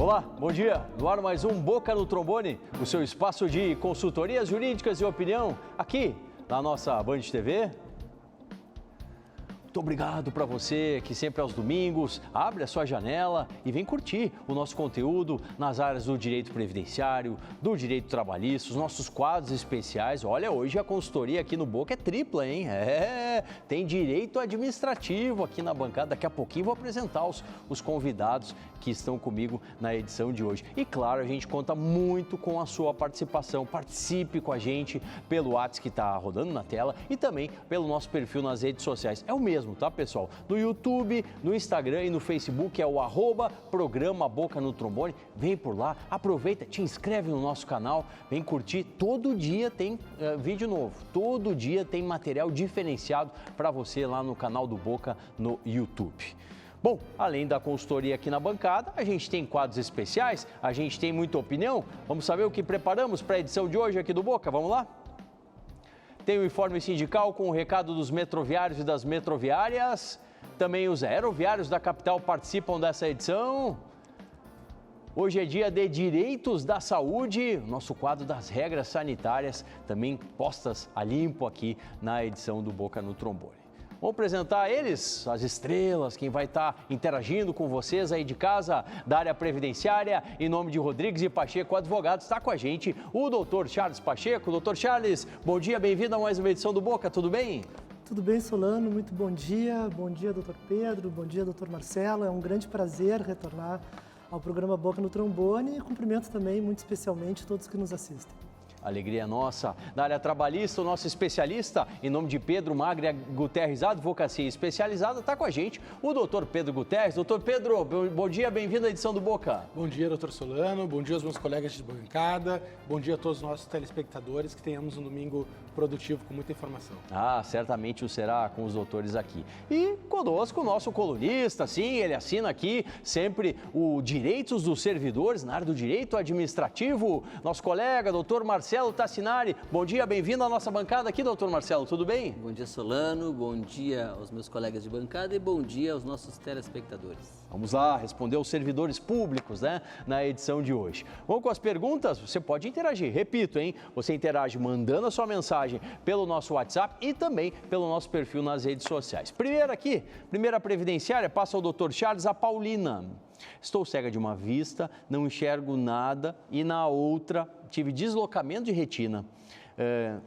Olá, bom dia. No ar mais um Boca no Trombone, o seu espaço de consultorias jurídicas e opinião, aqui na nossa Band TV. Muito obrigado para você que sempre aos domingos abre a sua janela e vem curtir o nosso conteúdo nas áreas do direito previdenciário, do direito trabalhista, os nossos quadros especiais. Olha, hoje a consultoria aqui no Boca é tripla, hein? Tem direito administrativo aqui na bancada. Daqui a pouquinho vou apresentar os convidados que estão comigo na edição de hoje. E claro, a gente conta muito com a sua participação. Participe com a gente pelo WhatsApp que está rodando na tela e também pelo nosso perfil nas redes sociais. É o mesmo, tá, pessoal? No YouTube, no Instagram e no Facebook é o @programa Boca no Trombone. Vem por lá, aproveita, te inscreve no nosso canal, vem curtir. Todo dia tem vídeo novo, todo dia tem material diferenciado para você lá no canal do Boca no YouTube. Bom, além da consultoria aqui na bancada, a gente tem quadros especiais, a gente tem muita opinião. Vamos saber o que preparamos para a edição de hoje aqui do Boca? Vamos lá? Tem o informe sindical com o recado dos metroviários e das metroviárias. Também os aeroviários da capital participam dessa edição. Hoje é dia de direitos da saúde, o nosso quadro das regras sanitárias, também postas a limpo aqui na edição do Boca no Trombone. Vamos apresentar eles, as estrelas, quem vai estar interagindo com vocês aí de casa, da área previdenciária, em nome de Rodrigues e Pacheco Advogados. Está com a gente o doutor Charles Pacheco. Doutor Charles, bom dia, bem-vindo a mais uma edição do Boca, tudo bem? Tudo bem, Solano, muito bom dia, doutor Pedro, bom dia, doutor Marcelo. É um grande prazer retornar ao programa Boca no Trombone e cumprimento também, muito especialmente, todos que nos assistem. Alegria nossa. Da área trabalhista, o nosso especialista, em nome de Pedro Magre Guterres, Advocacia Especializada, está com a gente o doutor Pedro Guterres. Doutor Pedro, bom dia, bem-vindo à edição do Boca. Bom dia, doutor Solano, bom dia aos meus colegas de bancada, bom dia a todos os nossos telespectadores, que tenhamos um domingo produtivo com muita informação. Certamente o será com os doutores aqui. E conosco o nosso colunista, sim, ele assina aqui sempre o Direitos dos Servidores, na área do direito administrativo, nosso colega, doutor Marcelo Tassinari. Bom dia, bem-vindo à nossa bancada aqui, doutor Marcelo, tudo bem? Bom dia, Solano, bom dia aos meus colegas de bancada e bom dia aos nossos telespectadores. Vamos lá, responder aos servidores públicos, né, na edição de hoje. Vamos com as perguntas? Você pode interagir, repito, hein? Você interage mandando a sua mensagem pelo nosso WhatsApp e também pelo nosso perfil nas redes sociais. Primeira previdenciária, passa ao doutor Charles, a Paulina. Estou cega de uma vista, não enxergo nada e na outra tive deslocamento de retina.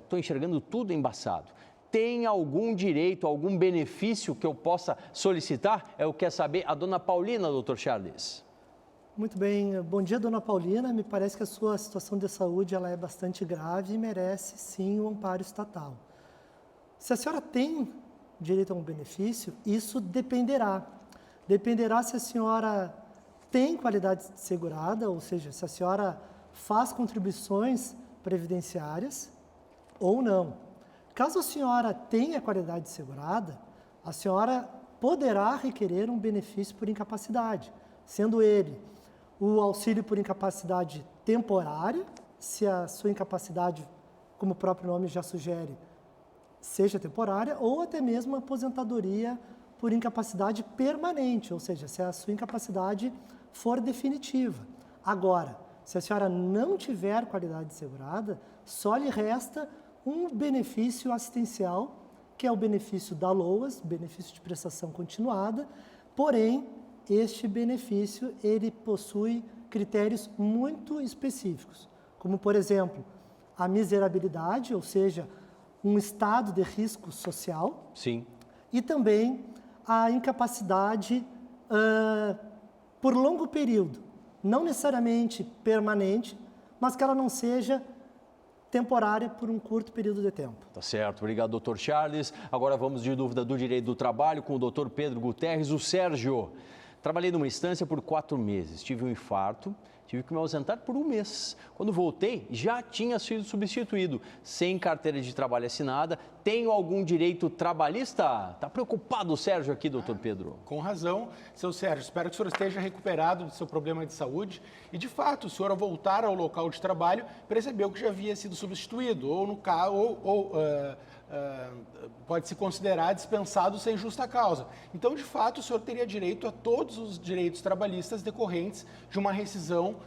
Estou enxergando tudo embaçado. Tem algum direito, algum benefício que eu possa solicitar? É o que quer saber a dona Paulina, doutor Charles. Muito bem, bom dia, dona Paulina. Me parece que a sua situação de saúde ela é bastante grave e merece, sim, um amparo estatal. Se a senhora tem direito a um benefício, isso dependerá. Dependerá se a senhora tem qualidade segurada, ou seja, se a senhora faz contribuições previdenciárias ou não. Caso a senhora tenha qualidade segurada, a senhora poderá requerer um benefício por incapacidade, sendo ele o auxílio por incapacidade temporária, se a sua incapacidade, como o próprio nome já sugere, seja temporária, ou até mesmo a aposentadoria por incapacidade permanente, ou seja, se a sua incapacidade for definitiva. Agora, se a senhora não tiver qualidade segurada, só lhe resta um benefício assistencial, que é o benefício da LOAS, benefício de prestação continuada, porém, este benefício, ele possui critérios muito específicos, como, por exemplo, a miserabilidade, ou seja, um estado de risco social. Sim. E também a incapacidade por longo período, não necessariamente permanente, mas que ela não seja temporária por um curto período de tempo. Tá certo, obrigado, doutor Charles. Agora vamos de dúvida do direito do trabalho com o doutor Pedro Guterres, o Sérgio. Trabalhei numa instância por 4 meses, tive um infarto, tive que me ausentar por 1 mês. Quando voltei, já tinha sido substituído, sem carteira de trabalho assinada. Tenho algum direito trabalhista? Está preocupado o Sérgio aqui, doutor Pedro? Com razão, seu Sérgio. Espero que o senhor esteja recuperado do seu problema de saúde. E, de fato, o senhor, ao voltar ao local de trabalho, percebeu que já havia sido substituído, ou pode se considerar dispensado sem justa causa. Então, de fato, o senhor teria direito a todos os direitos trabalhistas decorrentes de uma rescisão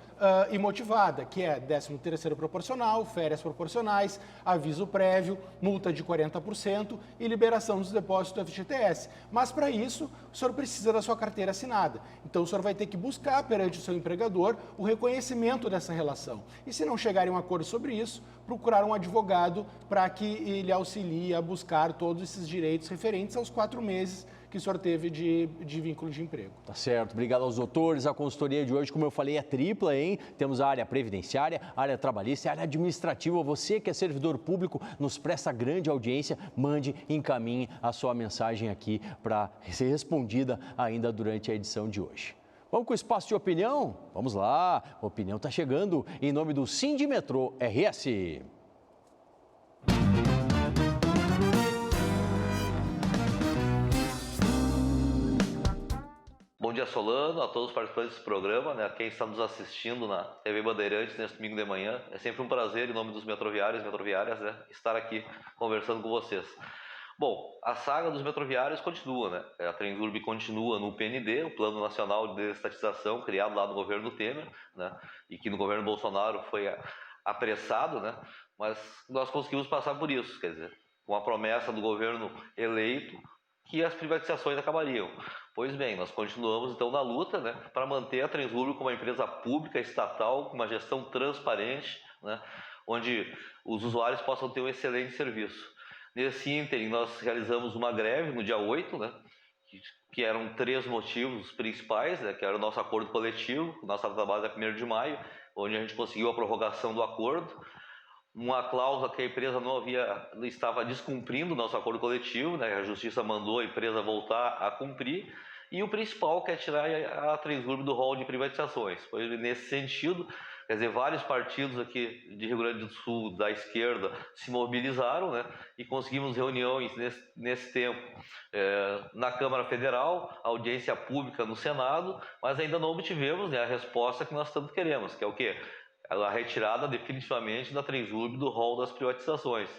imotivada, que é 13º proporcional, férias proporcionais, aviso prévio, multa de 40% e liberação dos depósitos do FGTS. Mas, para isso, o senhor precisa da sua carteira assinada. Então, o senhor vai ter que buscar perante o seu empregador o reconhecimento dessa relação. E, se não chegar em um acordo sobre isso, procurar um advogado para que ele auxilie a buscar todos esses direitos referentes aos 4 meses que o senhor teve de vínculo de emprego. Tá certo. Obrigado aos doutores. A consultoria de hoje, como eu falei, é tripla, hein? Temos a área previdenciária, a área trabalhista e a área administrativa. Você que é servidor público, nos presta grande audiência, mande, encaminhe a sua mensagem aqui para ser respondida ainda durante a edição de hoje. Vamos com o espaço de opinião? Vamos lá, a opinião está chegando em nome do Sindimetrô RS. Bom dia, Solano, a todos os participantes desse programa, né? Quem está nos assistindo na TV Bandeirantes neste domingo de manhã. É sempre um prazer, em nome dos metroviários e metroviárias, né, estar aqui conversando com vocês. Bom, a saga dos metroviários continua, né? A Transurb continua no PND, o Plano Nacional de Desestatização, criado lá no governo Temer, né? E que no governo Bolsonaro foi apressado, né? Mas nós conseguimos passar por isso, quer dizer, com a promessa do governo eleito que as privatizações acabariam. Pois bem, nós continuamos então na luta, né, para manter a Transurb como uma empresa pública, estatal, com uma gestão transparente, né, onde os usuários possam ter um excelente serviço. Nesse ínterim, nós realizamos uma greve no dia 8, né, que eram 3 motivos principais, né, que era o nosso acordo coletivo, nossa data base é 1º de maio, onde a gente conseguiu a prorrogação do acordo, uma cláusula que a empresa não estava descumprindo o nosso acordo coletivo, né, a Justiça mandou a empresa voltar a cumprir, e o principal que é tirar a Transurb do rol de privatizações. Pois nesse sentido, quer dizer, vários partidos aqui de Rio Grande do Sul, da esquerda, se mobilizaram, né, e conseguimos reuniões nesse tempo na Câmara Federal, audiência pública no Senado, mas ainda não obtivemos, né, a resposta que nós tanto queremos, que é o quê? A retirada definitivamente da Transurb do rol das privatizações.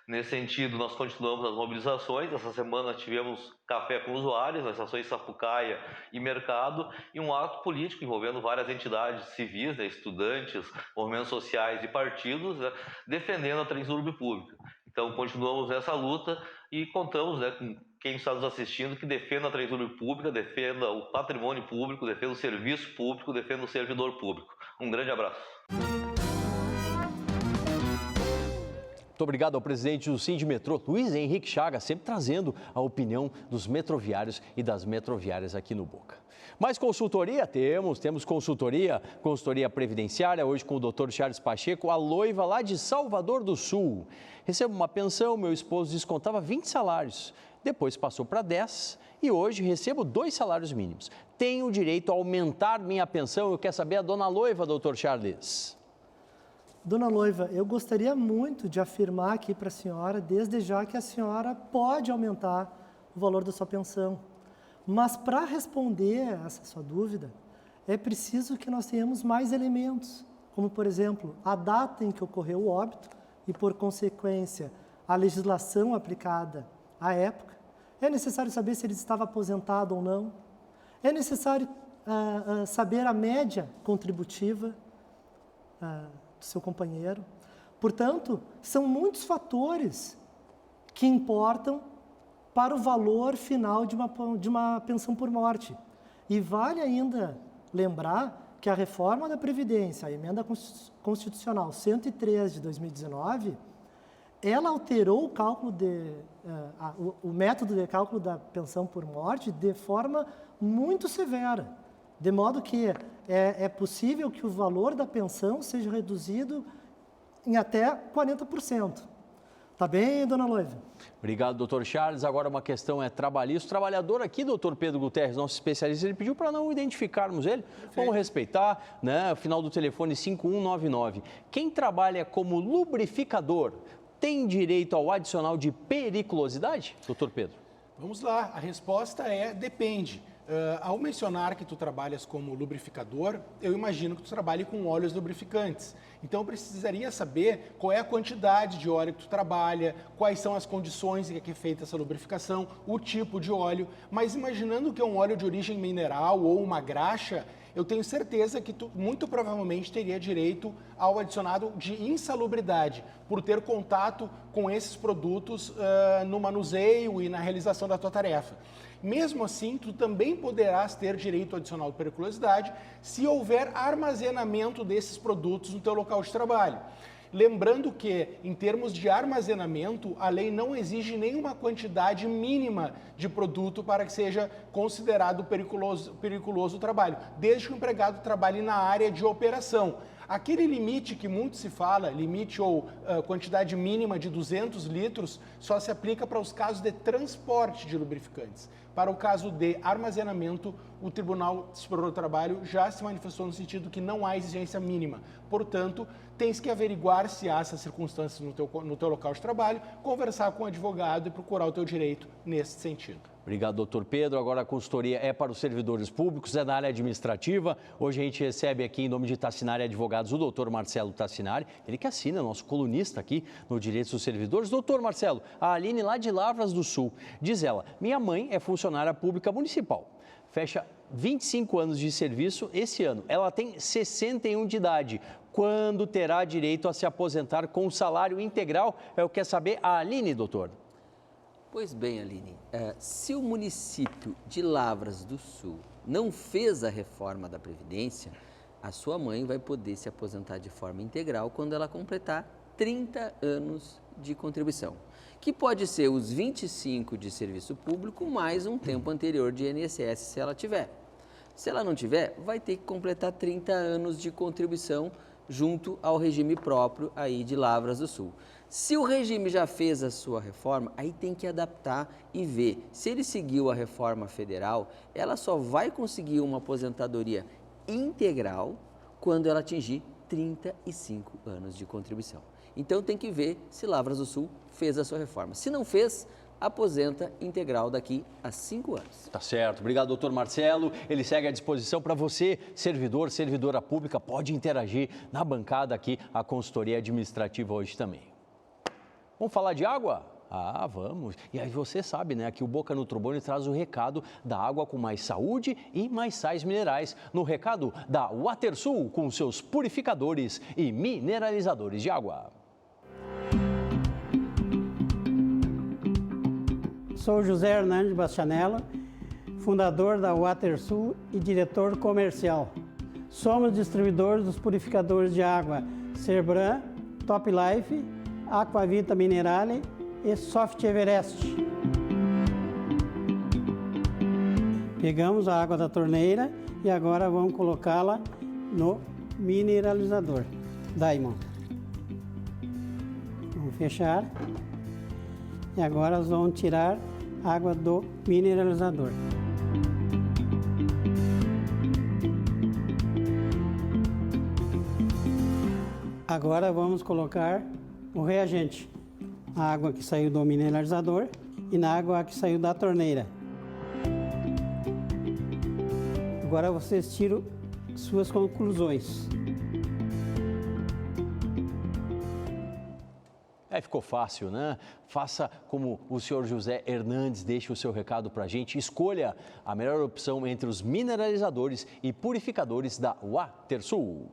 Nesse sentido, nós continuamos as mobilizações. Essa semana tivemos café com usuários nas estações Sapucaia e Mercado e um ato político envolvendo várias entidades civis, né, estudantes, movimentos sociais e partidos, né, defendendo a Transurb pública. Então, continuamos nessa luta e contamos, né, com quem está nos assistindo que defenda a Transurb pública, defenda o patrimônio público, defenda o serviço público, defenda o servidor público. Um grande abraço. Muito obrigado ao presidente do Sindimetrô, Luiz Henrique Chagas, sempre trazendo a opinião dos metroviários e das metroviárias aqui no Boca. Mais consultoria? Temos consultoria previdenciária, hoje com o Dr. Charles Pacheco, a Loiva lá de Salvador do Sul. Recebo uma pensão, meu esposo descontava 20 salários, depois passou para 10 e hoje recebo 2 salários mínimos. Tenho direito a aumentar minha pensão? Eu quero saber a dona Loiva, Dr. Charles. Dona Loiva, eu gostaria muito de afirmar aqui para a senhora, desde já, que a senhora pode aumentar o valor da sua pensão. Mas para responder a essa sua dúvida, é preciso que nós tenhamos mais elementos, como, por exemplo, a data em que ocorreu o óbito e, por consequência, a legislação aplicada à época. É necessário saber se ele estava aposentado ou não. É necessário saber a média contributiva do seu companheiro. Portanto, são muitos fatores que importam para o valor final de uma pensão por morte. E vale ainda lembrar que a reforma da Previdência, a emenda constitucional 103 de 2019, ela alterou o cálculo o método de cálculo da pensão por morte de forma muito severa, de modo que é possível que o valor da pensão seja reduzido em até 40%. Tá bem, dona Loiva? Obrigado, doutor Charles. Agora uma questão trabalhista. O trabalhador aqui, doutor Pedro Guterres, nosso especialista, ele pediu para não identificarmos ele. Vamos respeitar, né? O final do telefone 5199. Quem trabalha como lubrificador tem direito ao adicional de periculosidade, doutor Pedro? Vamos lá, a resposta é depende. Ao mencionar que tu trabalhas como lubrificador, eu imagino que tu trabalhe com óleos lubrificantes. Então, eu precisaria saber qual é a quantidade de óleo que tu trabalha, quais são as condições em que é feita essa lubrificação, o tipo de óleo. Mas imaginando que é um óleo de origem mineral ou uma graxa, eu tenho certeza que tu muito provavelmente teria direito ao adicionado de insalubridade, por ter contato com esses produtos no manuseio e na realização da tua tarefa. Mesmo assim, tu também poderás ter direito adicional de periculosidade se houver armazenamento desses produtos no teu local de trabalho. Lembrando que, em termos de armazenamento, a lei não exige nenhuma quantidade mínima de produto para que seja considerado periculoso o trabalho, desde que o empregado trabalhe na área de operação. Aquele limite que muito se fala, limite ou quantidade mínima de 200 litros, só se aplica para os casos de transporte de lubrificantes. Para o caso de armazenamento, o Tribunal Superior do Trabalho já se manifestou no sentido que não há exigência mínima. Portanto, tens que averiguar se há essas circunstâncias no teu local de trabalho, conversar com o advogado e procurar o teu direito nesse sentido. Obrigado, doutor Pedro. Agora a consultoria é para os servidores públicos, é na área administrativa. Hoje a gente recebe aqui, em nome de Tassinari Advogados, o doutor Marcelo Tassinari, ele que assina, nosso colunista aqui no Direitos dos Servidores. Doutor Marcelo, a Aline lá de Lavras do Sul, diz ela, minha mãe é funcionária pública municipal, fecha 25 anos de serviço esse ano, ela tem 61 de idade. Quando terá direito a se aposentar com salário integral? É o que quer saber a Aline, doutor. Pois bem, Aline, se o município de Lavras do Sul não fez a reforma da Previdência, a sua mãe vai poder se aposentar de forma integral quando ela completar 30 anos de contribuição, que pode ser os 25 de serviço público mais um tempo anterior de INSS, se ela tiver. Se ela não tiver, vai ter que completar 30 anos de contribuição junto ao regime próprio aí de Lavras do Sul. Se o regime já fez a sua reforma, aí tem que adaptar e ver. Se ele seguiu a reforma federal, ela só vai conseguir uma aposentadoria integral quando ela atingir 35 anos de contribuição. Então tem que ver se Lavras do Sul fez a sua reforma. Se não fez, aposenta integral daqui a 5 anos. Tá certo. Obrigado, doutor Marcelo. Ele segue à disposição para você, servidor, servidora pública, pode interagir na bancada aqui, a consultoria administrativa hoje também. Vamos falar de água? Ah, vamos. E aí você sabe, né, que o Boca no Trombone traz o recado da água com mais saúde e mais sais minerais. No recado da WaterSul, com seus purificadores e mineralizadores de água. Sou José Hernandes Bastianella, fundador da WaterSul e diretor comercial. Somos distribuidores dos purificadores de água Cerbran, Top Life, Aquavita Minerale e Soft Everest. Pegamos a água da torneira e agora vamos colocá-la no mineralizador Diamond. Vamos fechar e agora nós vamos tirar a água do mineralizador. Agora vamos colocar o reagente, a água que saiu do mineralizador e na água que saiu da torneira. Agora vocês tiram suas conclusões. Ficou fácil, né? Faça como o senhor José Hernandes, deixe o seu recado para a gente. Escolha a melhor opção entre os mineralizadores e purificadores da WaterSul.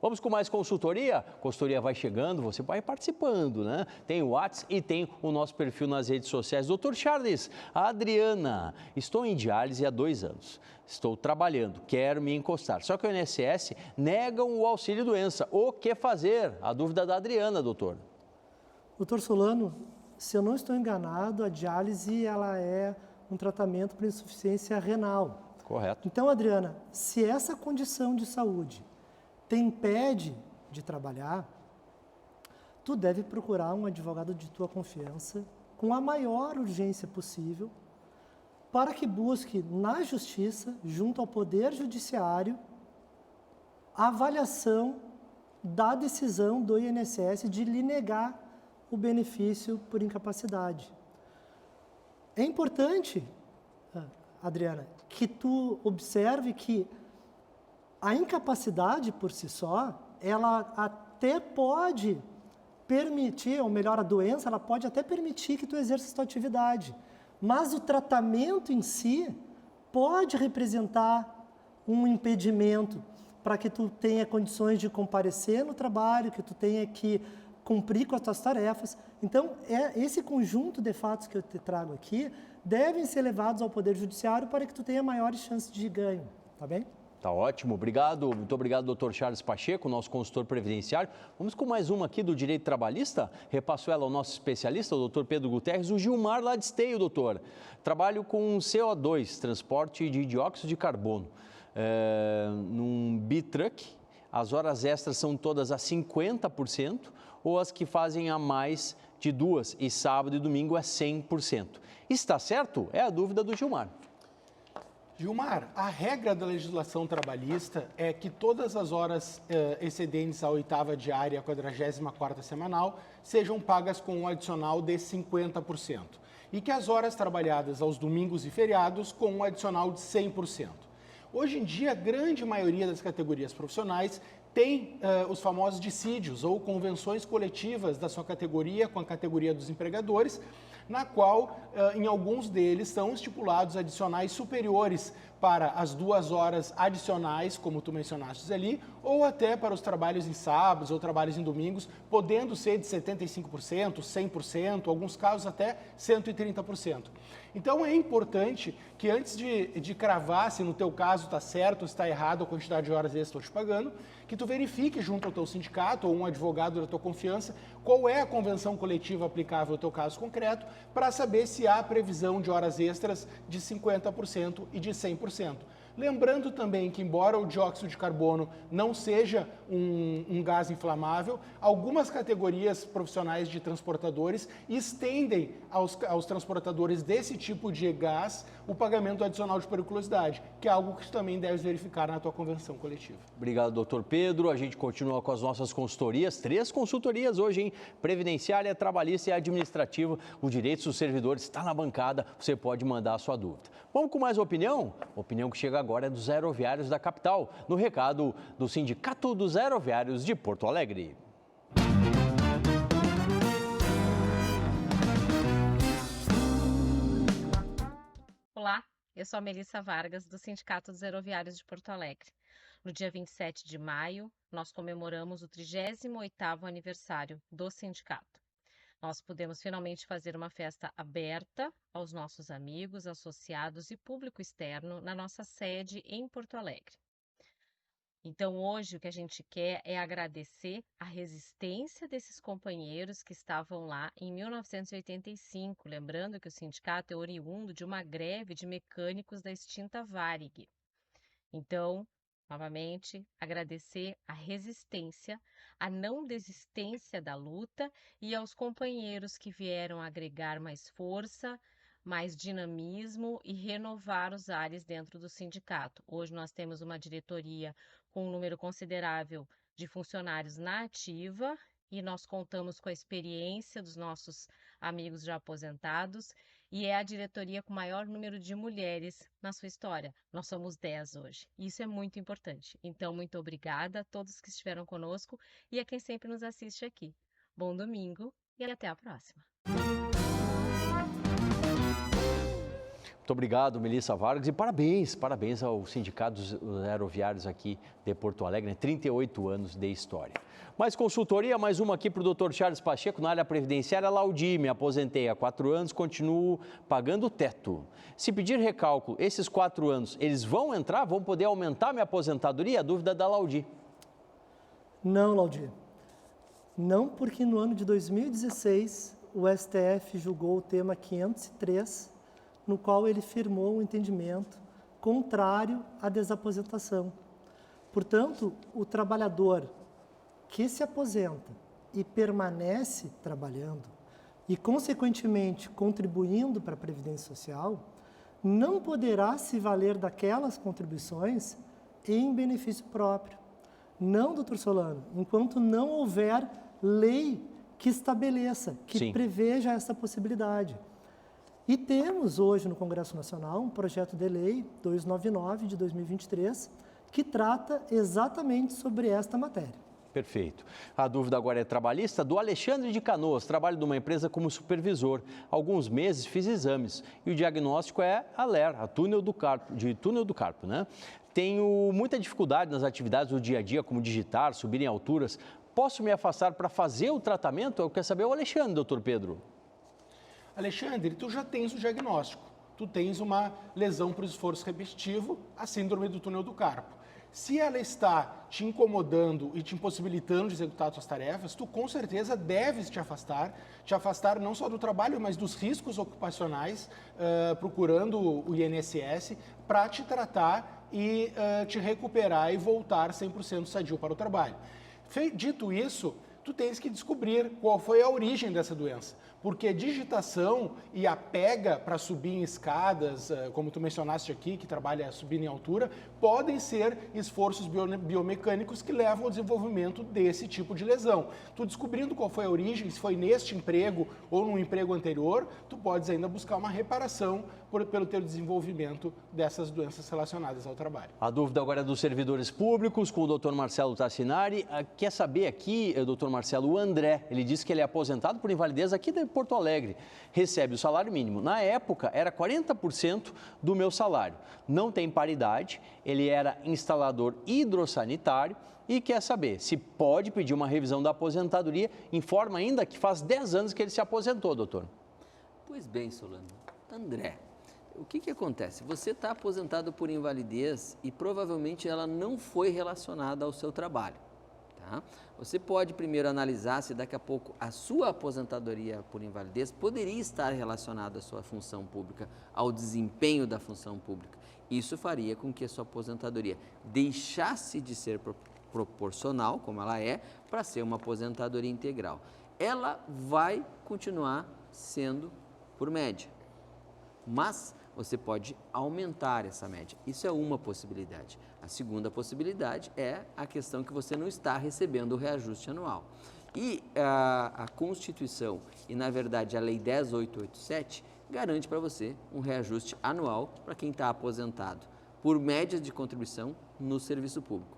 Vamos com mais consultoria? A consultoria vai chegando, você vai participando, né? Tem o WhatsApp e tem o nosso perfil nas redes sociais. Doutor Charles, a Adriana, estou em diálise há 2 anos. Estou trabalhando, quero me encostar. Só que o INSS negam o auxílio-doença. O que fazer? A dúvida da Adriana, doutor. Doutor Solano, se eu não estou enganado, a diálise ela é um tratamento para insuficiência renal. Correto. Então, Adriana, se essa condição de saúde te impede de trabalhar, tu deve procurar um advogado de tua confiança com a maior urgência possível para que busque na justiça, junto ao Poder Judiciário, a avaliação da decisão do INSS de lhe negar o benefício por incapacidade. É importante Adriana, que tu observe que a incapacidade por si só, ela até pode permitir, ou melhor, a doença, ela pode até permitir que tu exerça tua atividade. Mas o tratamento em si pode representar um impedimento para que tu tenha condições de comparecer no trabalho, que tu tenha que cumprir com as tuas tarefas. Então, esse conjunto de fatos que eu te trago aqui devem ser levados ao Poder Judiciário para que tu tenha maiores chances de ganho, tá bem? Tá ótimo, obrigado. Muito obrigado, doutor Charles Pacheco, nosso consultor previdenciário. Vamos com mais uma aqui do direito trabalhista. Repasso ela ao nosso especialista, o doutor Pedro Guterres, o Gilmar lá de Esteio, doutor. Trabalho com CO2, transporte de dióxido de carbono. Num B-Truck, as horas extras são todas a 50%, ou as que fazem a mais de 2, e sábado e domingo é 100%. Está certo? É a dúvida do Gilmar. Gilmar, a regra da legislação trabalhista é que todas as horas excedentes à 8ª diária e à 44ª semanal sejam pagas com um adicional de 50%. E que as horas trabalhadas aos domingos e feriados com um adicional de 100%. Hoje em dia, a grande maioria das categorias profissionais tem os famosos dissídios ou convenções coletivas da sua categoria com a categoria dos empregadores, na qual, em alguns deles, são estipulados adicionais superiores para as 2 horas adicionais, como tu mencionaste ali, ou até para os trabalhos em sábados ou trabalhos em domingos, podendo ser de 75%, 100%, alguns casos até 130%. Então, é importante que antes de cravar se no teu caso está certo ou está errado a quantidade de horas extras que estou te pagando, que tu verifique junto ao teu sindicato ou um advogado da tua confiança qual é a convenção coletiva aplicável ao teu caso concreto para saber se há previsão de horas extras de 50% e de 100%. Lembrando também que, embora o dióxido de carbono não seja um gás inflamável, algumas categorias profissionais de transportadores estendem aos transportadores desse tipo de gás o pagamento adicional de periculosidade, que é algo que tu também deves verificar na tua convenção coletiva. Obrigado, doutor Pedro. A gente continua com as nossas consultorias. 3 consultorias hoje, hein? Previdenciária, trabalhista e administrativa. Os direitos dos servidores está na bancada. Você pode mandar a sua dúvida. Vamos com mais opinião? Opinião que chega agora é dos aeroviários da capital, no recado do Sindicato dos Aeroviários de Porto Alegre. Olá, eu sou a Melissa Vargas, do Sindicato dos Aeroviários de Porto Alegre. No dia 27 de maio, nós comemoramos o 38º aniversário do sindicato. Nós pudemos finalmente fazer uma festa aberta aos nossos amigos, associados e público externo na nossa sede em Porto Alegre. Então, hoje, o que a gente quer é agradecer a resistência desses companheiros que estavam lá em 1985, lembrando que o sindicato é oriundo de uma greve de mecânicos da extinta Varig. Então, novamente, agradecer a resistência, a não desistência da luta e aos companheiros que vieram agregar mais força, mais dinamismo e renovar os ares dentro do sindicato. Hoje nós temos uma diretoria com um número considerável de funcionários na ativa e nós contamos com a experiência dos nossos amigos já aposentados e é a diretoria com o maior número de mulheres na sua história. Nós somos 10 hoje. Isso é muito importante. Então, muito obrigada a todos que estiveram conosco e a quem sempre nos assiste aqui. Bom domingo e até a próxima. Muito obrigado, Melissa Vargas, e parabéns ao Sindicato dos Aeroviários aqui de Porto Alegre, né? 38 anos de história. Mais consultoria, mais uma aqui para o doutor Charles Pacheco, na área previdenciária. Laudi, me aposentei há 4 anos, continuo pagando o teto. Se pedir recálculo, esses 4 anos, eles vão entrar, vão poder aumentar minha aposentadoria? A dúvida da Laudi. Não, Laudi. Não, porque no ano de 2016, o STF julgou o tema 503, no qual ele firmou um entendimento contrário à desaposentação. Portanto, o trabalhador que se aposenta e permanece trabalhando e, consequentemente, contribuindo para a Previdência Social, não poderá se valer daquelas contribuições em benefício próprio. Não, doutor Solano, enquanto não houver lei que estabeleça, que preveja essa possibilidade. E temos hoje no Congresso Nacional um projeto de lei 299 de 2023 que trata exatamente sobre esta matéria. Perfeito. A dúvida agora é trabalhista do Alexandre de Canoas. Trabalho numa empresa como supervisor. Há alguns meses fiz exames e o diagnóstico é a LER, a túnel do carpo, né? Tenho muita dificuldade nas atividades do dia a dia, como digitar, subir em alturas. Posso me afastar para fazer o tratamento? Eu quero saber o Alexandre, doutor Pedro. Alexandre, tu já tens o diagnóstico. Tu tens uma lesão por esforço repetitivo, a síndrome do túnel do carpo. Se ela está te incomodando e te impossibilitando de executar suas tarefas, tu com certeza deves te afastar não só do trabalho, mas dos riscos ocupacionais, procurando o INSS para te tratar e te recuperar e voltar 100% sadio para o trabalho. Dito isso, tu tens que descobrir qual foi a origem dessa doença. Porque digitação e a pega para subir em escadas, como tu mencionaste aqui, que trabalha subindo em altura, podem ser esforços biomecânicos que levam ao desenvolvimento desse tipo de lesão. Tu descobrindo qual foi a origem, se foi neste emprego ou num emprego anterior, tu podes ainda buscar uma reparação pelo teu desenvolvimento dessas doenças relacionadas ao trabalho. A dúvida agora é dos servidores públicos, com o Dr. Marcelo Tassinari. Quer saber aqui, Dr. Marcelo, o André, ele disse que ele é aposentado por invalidez aqui de Porto Alegre, recebe o salário mínimo. Na época, era 40% do meu salário. Não tem paridade, ele era instalador hidrossanitário e quer saber se pode pedir uma revisão da aposentadoria. Informa ainda que faz 10 anos que ele se aposentou, doutor. Pois bem, Solano. André, o que acontece? Você está aposentado por invalidez e provavelmente ela não foi relacionada ao seu trabalho. Tá? Você pode primeiro analisar se daqui a pouco a sua aposentadoria por invalidez poderia estar relacionada à sua função pública, ao desempenho da função pública. Isso faria com que a sua aposentadoria deixasse de ser proporcional, como ela é, para ser uma aposentadoria integral. Ela vai continuar sendo por média, mas você pode aumentar essa média. Isso é uma possibilidade. A segunda possibilidade é a questão que você não está recebendo o reajuste anual. E a Constituição e, na verdade, a Lei 10.887 garante para você um reajuste anual para quem está aposentado por médias de contribuição no serviço público.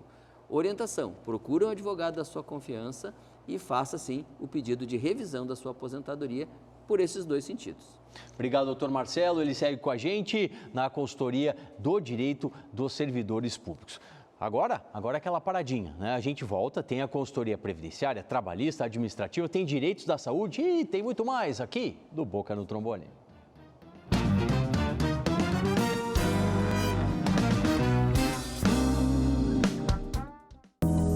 Orientação: procure um advogado da sua confiança e faça, sim, o pedido de revisão da sua aposentadoria por esses dois sentidos. Obrigado, doutor Marcelo. Ele segue com a gente na consultoria do direito dos servidores públicos. Agora aquela paradinha, né? A gente volta, tem a consultoria previdenciária, trabalhista, administrativa, tem direitos da saúde e tem muito mais aqui do Boca no Trombone.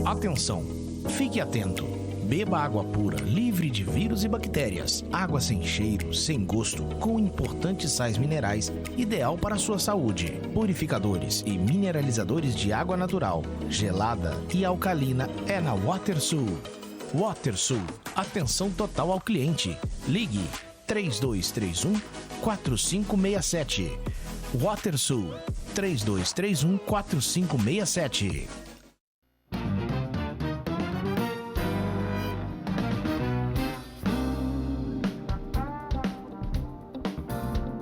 Atenção, fique atento. Beba água pura, livre de vírus e bactérias. Água sem cheiro, sem gosto, com importantes sais minerais, ideal para a sua saúde. Purificadores e mineralizadores de água natural, gelada e alcalina é na WaterSul. WaterSul, atenção total ao cliente. Ligue 3231-4567. WaterSul, 3231-4567.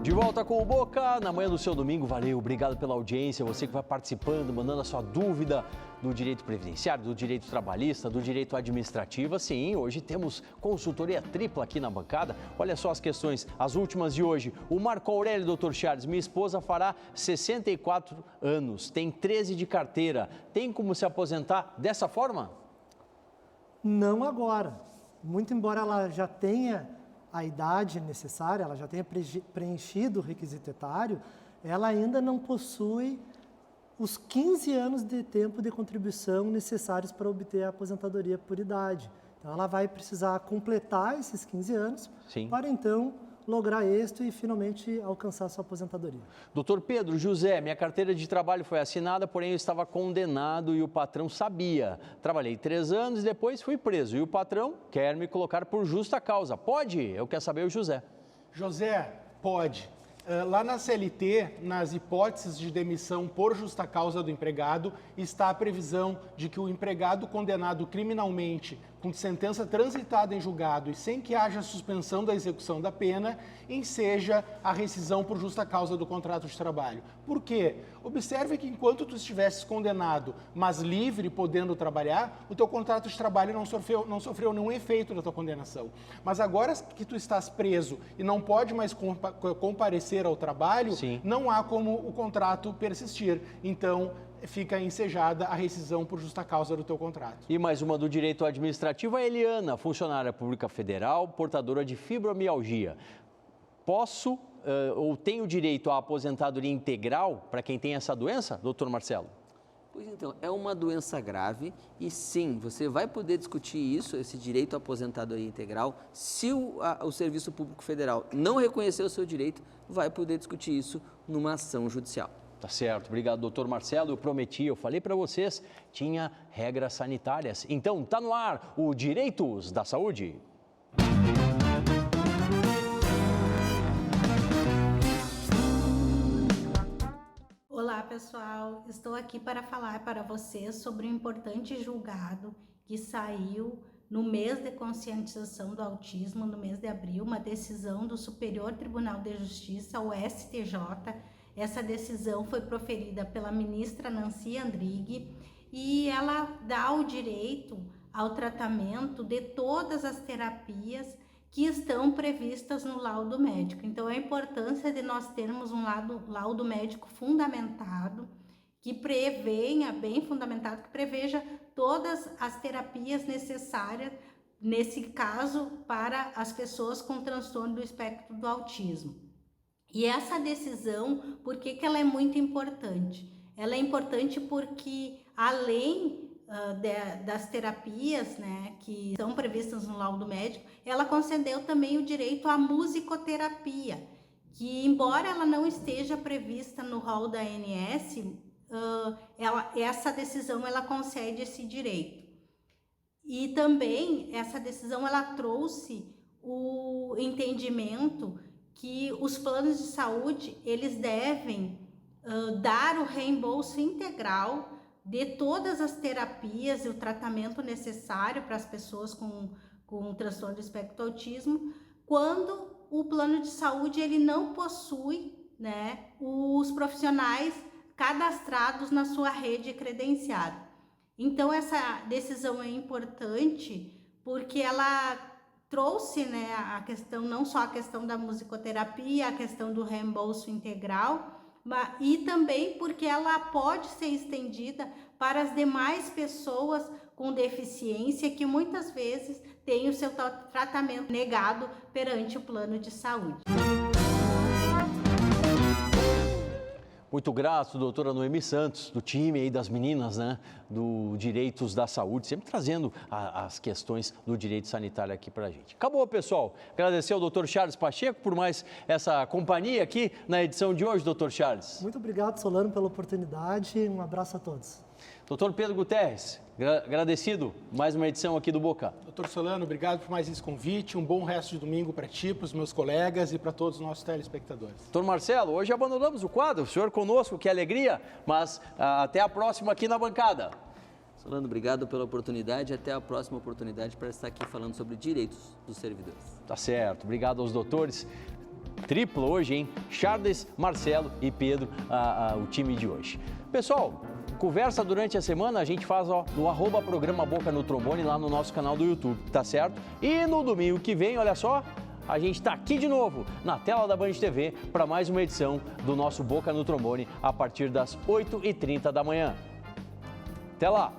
De volta com o Boca, na manhã do seu domingo. Valeu, obrigado pela audiência, você que vai participando, mandando a sua dúvida do direito previdenciário, do direito trabalhista, do direito administrativo. Sim, hoje temos consultoria tripla aqui na bancada. Olha só as questões, as últimas de hoje. O Marco Aurélio, doutor Charles, minha esposa fará 64 anos, tem 13 de carteira. Tem como se aposentar dessa forma? Não agora. Muito embora ela já tenha a idade necessária, ela já tenha preenchido o requisito etário, ela ainda não possui os 15 anos de tempo de contribuição necessários para obter a aposentadoria por idade. Então, ela vai precisar completar esses 15 anos para, então, lograr êxito e, finalmente, alcançar sua aposentadoria. Doutor Pedro José, minha carteira de trabalho foi assinada, porém eu estava condenado e o patrão sabia. Trabalhei 3 anos e depois fui preso. E o patrão quer me colocar por justa causa. Pode? Eu quero saber o José. José, pode. Lá na CLT, nas hipóteses de demissão por justa causa do empregado, está a previsão de que o empregado condenado criminalmente com sentença transitada em julgado e sem que haja suspensão da execução da pena, enseja a rescisão por justa causa do contrato de trabalho. Por quê? Observe que enquanto tu estivesses condenado, mas livre, podendo trabalhar, o teu contrato de trabalho não sofreu nenhum efeito da tua condenação. Mas agora que tu estás preso e não pode mais comparecer ao trabalho, Sim. não há como o contrato persistir. Então, fica ensejada a rescisão por justa causa do teu contrato. E mais uma do direito administrativo, a Eliana, funcionária pública federal, portadora de fibromialgia. Posso ou tenho direito à aposentadoria integral para quem tem essa doença, doutor Marcelo? Pois então, é uma doença grave e sim, você vai poder discutir isso, esse direito à aposentadoria integral, se o Serviço Público Federal não reconhecer o seu direito, vai poder discutir isso numa ação judicial. Tá certo, obrigado, doutor Marcelo. Eu prometi, eu falei para vocês, tinha regras sanitárias. Então, tá no ar o Direitos da Saúde. Olá, pessoal. Estou aqui para falar para vocês sobre um importante julgado que saiu no mês de conscientização do autismo, no mês de abril, uma decisão do Superior Tribunal de Justiça, o STJ. Essa decisão foi proferida pela ministra Nancy Andrighi e ela dá o direito ao tratamento de todas as terapias que estão previstas no laudo médico. Então, a importância de nós termos um laudo médico fundamentado, que prevenha, bem fundamentado, que preveja todas as terapias necessárias, nesse caso, para as pessoas com transtorno do espectro do autismo. E essa decisão, por que ela é muito importante? Ela é importante porque, além das terapias, né, que são previstas no laudo médico, ela concedeu também o direito à musicoterapia, que, embora ela não esteja prevista no rol da ANS, essa decisão ela concede esse direito. E também essa decisão ela trouxe o entendimento que os planos de saúde, eles devem dar o reembolso integral de todas as terapias e o tratamento necessário para as pessoas com transtorno do espectro do autismo, quando o plano de saúde ele não possui, né, os profissionais cadastrados na sua rede credenciada. Então, essa decisão é importante porque ela trouxe, né, a questão, não só a questão da musicoterapia, a questão do reembolso integral, e também porque ela pode ser estendida para as demais pessoas com deficiência que muitas vezes têm o seu tratamento negado perante o plano de saúde. Muito grato, doutora Noemi Santos, do time aí das meninas, né, do Direitos da Saúde, sempre trazendo as questões do direito sanitário aqui pra gente. Acabou, pessoal. Agradecer ao doutor Charles Pacheco por mais essa companhia aqui na edição de hoje, doutor Charles. Muito obrigado, Solano, pela oportunidade. Um abraço a todos. Doutor Pedro Guterres, agradecido, mais uma edição aqui do Boca. Doutor Solano, obrigado por mais esse convite, um bom resto de domingo para ti, para os meus colegas e para todos os nossos telespectadores. Doutor Marcelo, hoje abandonamos o quadro, o senhor conosco, que alegria, mas até a próxima aqui na bancada. Solano, obrigado pela oportunidade e até a próxima oportunidade para estar aqui falando sobre direitos dos servidores. Tá certo, obrigado aos doutores. Triplo hoje, hein? Charles, Marcelo e Pedro, o time de hoje. Pessoal, conversa durante a semana a gente faz no @programa Boca no Trombone lá no nosso canal do YouTube, tá certo? E no domingo que vem, olha só, a gente tá aqui de novo na tela da Band TV para mais uma edição do nosso Boca no Trombone a partir das 8h30 da manhã. Até lá!